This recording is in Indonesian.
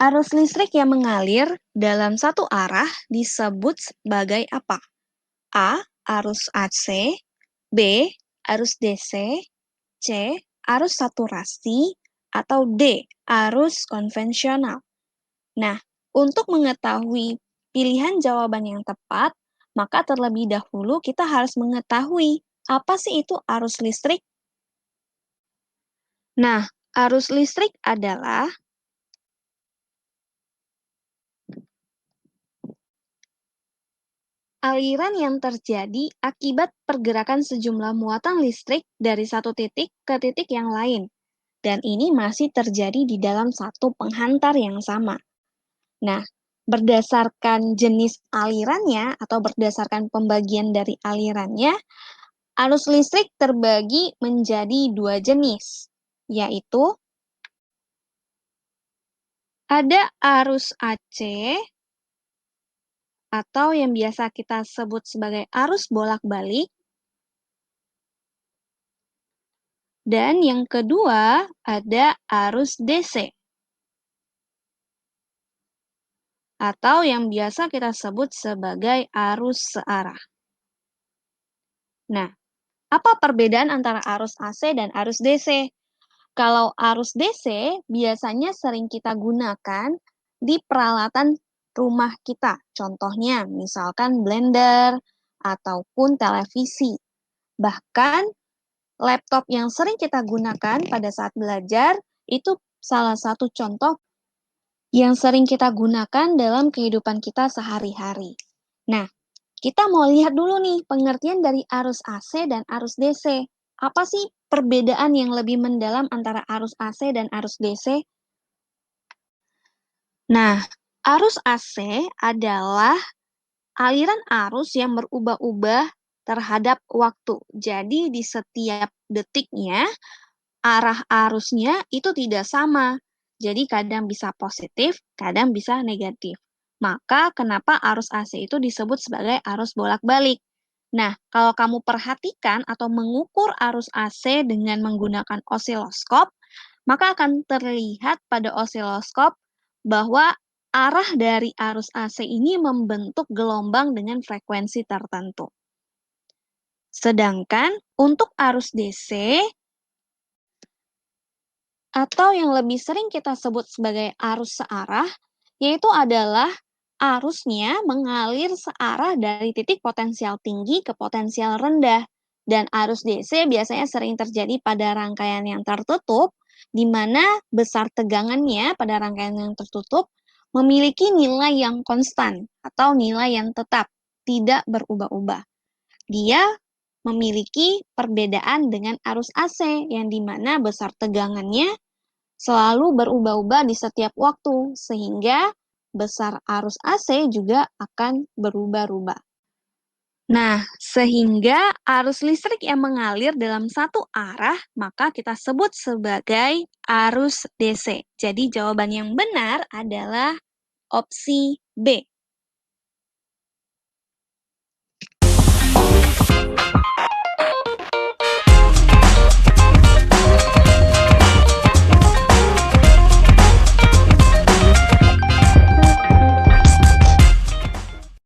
Arus listrik yang mengalir dalam satu arah disebut sebagai apa? A. Arus AC, B. Arus DC, C. Arus saturasi, atau D. Arus konvensional. Nah, untuk mengetahui pilihan jawaban yang tepat, maka terlebih dahulu kita harus mengetahui apa sih itu arus listrik. Nah, arus listrik adalah aliran yang terjadi akibat pergerakan sejumlah muatan listrik dari satu titik ke titik yang lain. Dan ini masih terjadi di dalam satu penghantar yang sama. Nah, berdasarkan jenis alirannya atau berdasarkan pembagian dari alirannya, arus listrik terbagi menjadi dua jenis, yaitu ada arus AC atau yang biasa kita sebut sebagai arus bolak-balik, dan yang kedua ada arus DC atau yang biasa kita sebut sebagai arus searah. Nah, apa perbedaan antara arus AC dan arus DC? Kalau arus DC biasanya sering kita gunakan di peralatan rumah kita. Contohnya misalkan blender ataupun televisi. Bahkan laptop yang sering kita gunakan pada saat belajar itu salah satu contoh yang sering kita gunakan dalam kehidupan kita sehari-hari. Nah, kita mau lihat dulu nih pengertian dari arus AC dan arus DC. Apa sih perbedaan yang lebih mendalam antara arus AC dan arus DC? Nah, arus AC adalah aliran arus yang berubah-ubah terhadap waktu. Jadi di setiap detiknya, arah arusnya itu tidak sama. Jadi kadang bisa positif, kadang bisa negatif. Maka kenapa arus AC itu disebut sebagai arus bolak-balik? Nah, kalau kamu perhatikan atau mengukur arus AC dengan menggunakan osiloskop, maka akan terlihat pada osiloskop bahwa arah dari arus AC ini membentuk gelombang dengan frekuensi tertentu. Sedangkan untuk arus DC, atau yang lebih sering kita sebut sebagai arus searah, yaitu adalah arusnya mengalir searah dari titik potensial tinggi ke potensial rendah. Dan arus DC biasanya sering terjadi pada rangkaian yang tertutup, di mana besar tegangannya pada rangkaian yang tertutup memiliki nilai yang konstan atau nilai yang tetap, tidak berubah-ubah. Dia memiliki perbedaan dengan arus AC, yang dimana besar tegangannya selalu berubah-ubah di setiap waktu, sehingga besar arus AC juga akan berubah-ubah. Nah, sehingga arus listrik yang mengalir dalam satu arah, maka kita sebut sebagai arus DC. Jadi jawaban yang benar adalah opsi B.